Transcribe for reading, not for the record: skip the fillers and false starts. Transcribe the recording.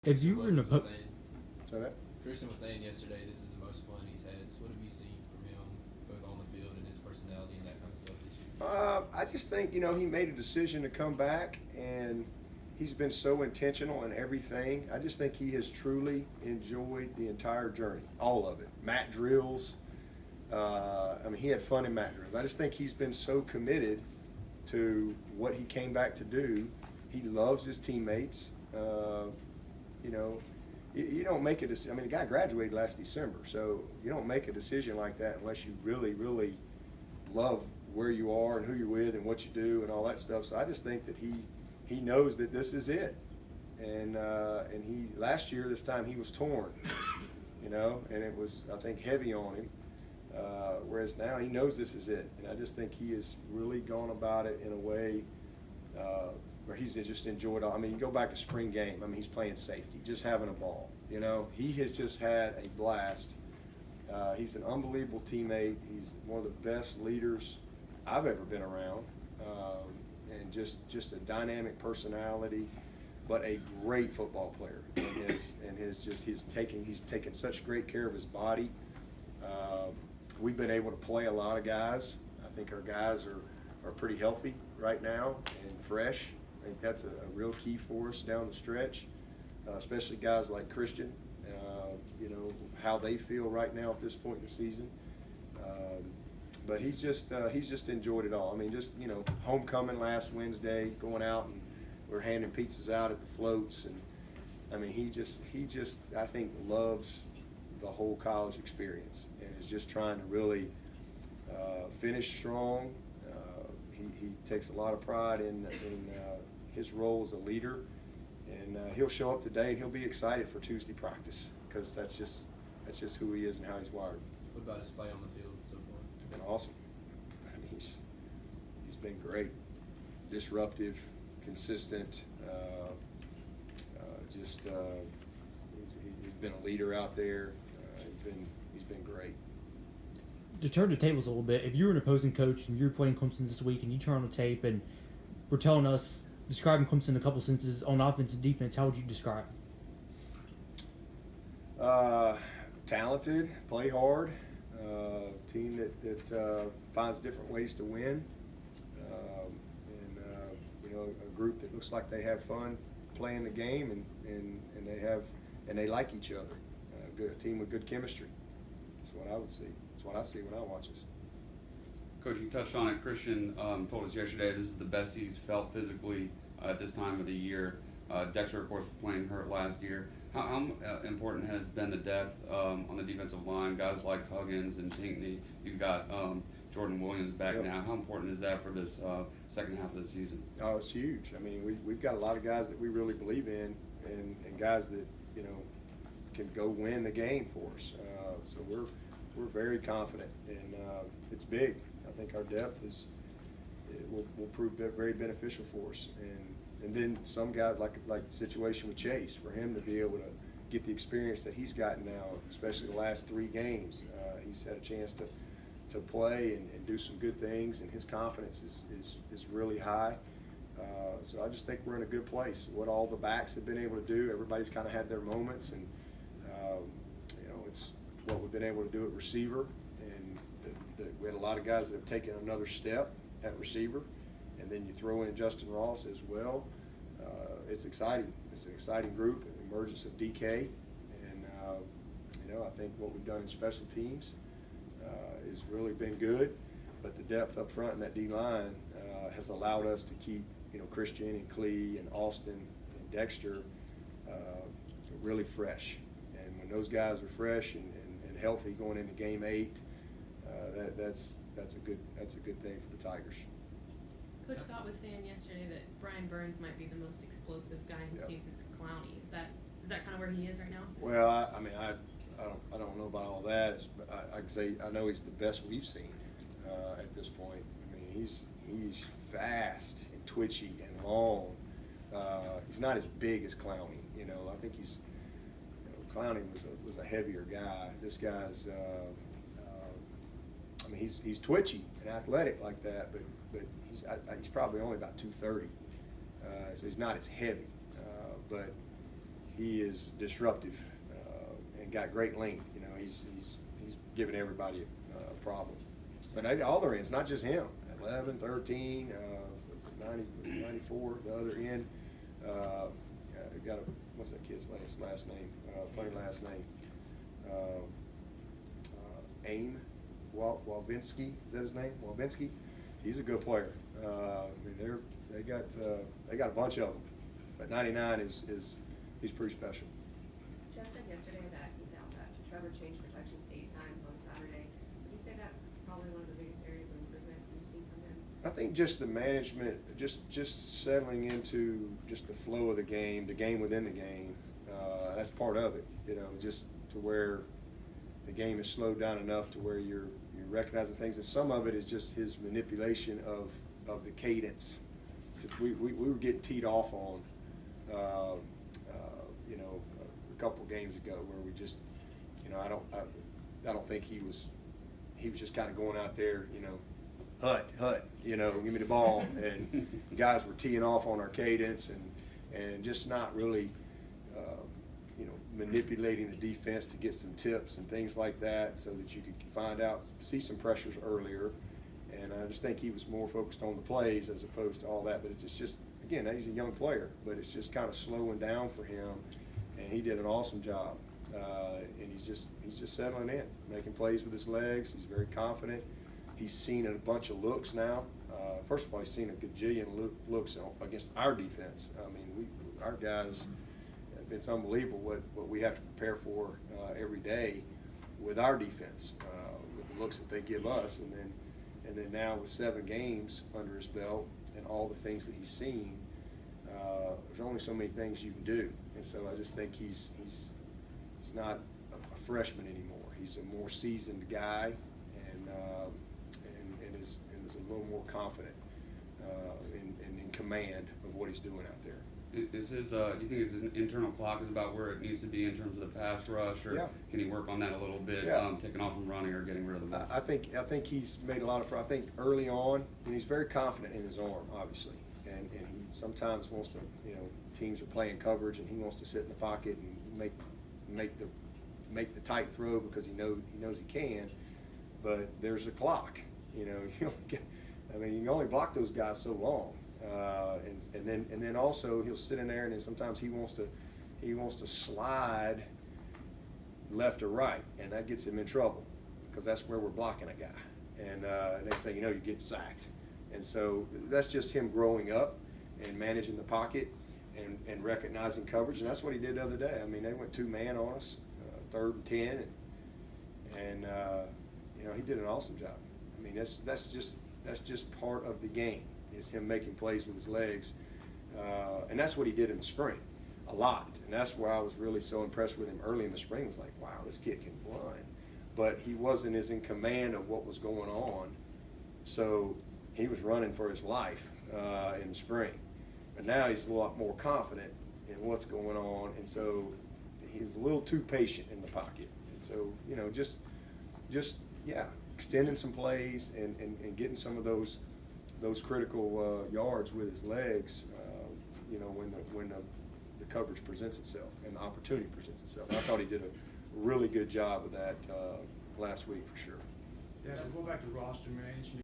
If you were in a So that Christian was saying yesterday this is the most fun he's had. So what have you seen from him, both on the field and his personality and that kind of stuff this year? I just think he made a decision to come back, and he's been so intentional in everything. I just think he has truly enjoyed the entire journey, all of it. Mat drills. He had fun in mat drills. I just think he's been so committed to what he came back to do. He loves his teammates. You don't make a decision. The guy graduated last December, so you don't make a decision like that unless you really, really love where you are and who you're with and what you do and all that stuff. So I just think that he knows that this is it. And he last year this time he was torn, and it was, I think, heavy on him. Whereas now he knows this is it, and I just think he has really gone about it in a way where he's just enjoyed all. You go back to spring game. He's playing safety, just having a ball. He has just had a blast. He's an unbelievable teammate. He's one of the best leaders I've ever been around, and just a dynamic personality, but a great football player. He's taken such great care of his body. We've been able to play a lot of guys. I think our guys are pretty healthy right now and fresh. I think that's a real key for us down the stretch, especially guys like Christian, how they feel right now at this point in the season. But he's just enjoyed it all. Homecoming last Wednesday, going out and we're handing pizzas out at the floats, and he just I think loves the whole college experience and is just trying to really finish strong. He takes a lot of pride in his role as a leader, and he'll show up today and he'll be excited for Tuesday practice because that's just who he is and how he's wired. What about his play on the field so far? It's been awesome. He's been great, disruptive, consistent. He's been a leader out there. He's been great. To turn the tables a little bit, if you were an opposing coach and you were playing Clemson this week and you turn on the tape and were telling us, describing Clemson in a couple sentences on offense and defense, how would you describe? Talented, play hard, team that finds different ways to win, a group that looks like they have fun playing the game and they like each other. A team with good chemistry. That's what I would see. That's what I see when I watch this. Coach, you touched on it. Christian told us yesterday this is the best he's felt physically at this time of the year. Dexter, of course, was playing hurt last year. How important has been the depth on the defensive line? Guys like Huggins and Pinckney. You've got Jordan Williams back now. How important is that for this second half of the season? Oh, it's huge. We've got a lot of guys that we really believe in, and guys that can go win the game for us. So we're very confident, and it's big. I think our depth will prove very beneficial for us. And then some guys like situation with Chase, for him to be able to get the experience that he's gotten now, especially the last 3 games. He's had a chance to play and do some good things, and his confidence is really high. So I just think we're in a good place. What all the backs have been able to do, everybody's kind of had their moments, and it's what we've been able to do at receiver, and we had a lot of guys that have taken another step at receiver, and then you throw in Justin Ross as well. It's exciting. It's an exciting group, the emergence of DK, and I think what we've done in special teams has really been good, but the depth up front in that D-line has allowed us to keep Christian and Clee and Austin and Dexter really fresh. And when those guys are fresh and healthy going into game 8, that's a good thing for the Tigers. Coach Scott was saying yesterday that Brian Burns might be the most explosive guy he's seen since Clowney. Is that kind of where he is right now? Well, I don't know about all that. I can say I know he's the best we've seen at this point. He's fast and twitchy and long. He's not as big as Clowney. I think Clowney was a heavier guy. This guy's he's twitchy and athletic like that, but he's probably only about 230, so he's not as heavy. But he is disruptive and got great length. You know, he's giving everybody a problem. But at all their ends, not just him. 11, 13, 94, the other end. Got what's that kid's last name? Funny last name. Aim Walbinski, is that his name? Walbinski. He's a good player. I mean, they got a bunch of them, but 99 is he's pretty special. Jeff said yesterday that he felt that Trevor changed protections 8 times on Saturday. Would you say that's probably one of the biggest areas of improvement you've seen from him? I think just the management, just settling into just the flow of the game within the game. That's part of it. You know, just to where the game is slowed down enough to where you're recognizing things, and some of it is just his manipulation of the cadence. We were getting teed off on, you know, a couple games ago where we just, you know, I don't think he was just kind of going out there, you know, hut, you know, give me the ball, and guys were teeing off on our cadence and just not really, you know, manipulating the defense to get some tips and things like that, so that you could see some pressures earlier. And I just think he was more focused on the plays as opposed to all that. But it's just again, he's a young player, but it's just kind of slowing down for him, and he did an awesome job. And he's just settling in, making plays with his legs. He's very confident. He's seen a bunch of looks now. First of all, he's seen a gajillion looks against our defense. I mean, our guys, it's unbelievable what we have to prepare for every day with our defense, with the looks that they give us, and then now with 7 games under his belt and all the things that he's seen, there's only so many things you can do. And so I just think he's not a freshman anymore. He's a more seasoned guy, and is a little more confident and in command of what he's doing out there. Is his, do you think his internal clock is about where it needs to be in terms of the pass rush, or Yeah. can he work on that a little bit, Yeah. taking off and running or getting rid of the ball? I think he's made a lot of progress. I think early on, and he's very confident in his arm, obviously, and he sometimes wants to, you know, teams are playing coverage and he wants to sit in the pocket and make the tight throw because he knows he can, but there's a clock, you know. I mean, you can only block those guys so long. And then also he'll sit in there, and then sometimes he wants to slide left or right, and that gets him in trouble because that's where we're blocking a guy. And next thing you know, you get sacked. And so that's just him growing up and managing the pocket and recognizing coverage. And that's what he did the other day. I mean, they went 2-man on us, 3rd and 10, and you know, he did an awesome job. I mean, that's just part of the game. Is him making plays with his legs, and that's what he did in the spring a lot, and that's where I was really so impressed with him early in the spring. It was like, wow, this kid can run, but he wasn't as in command of what was going on, so he was running for his life in the spring, but now he's a lot more confident in what's going on, and so he's a little too patient in the pocket, and so, you know, just extending some plays and getting some of those critical yards with his legs, you know, when the coverage presents itself and the opportunity presents itself. I thought he did a really good job of that last week for sure. Yeah, so go back to roster management.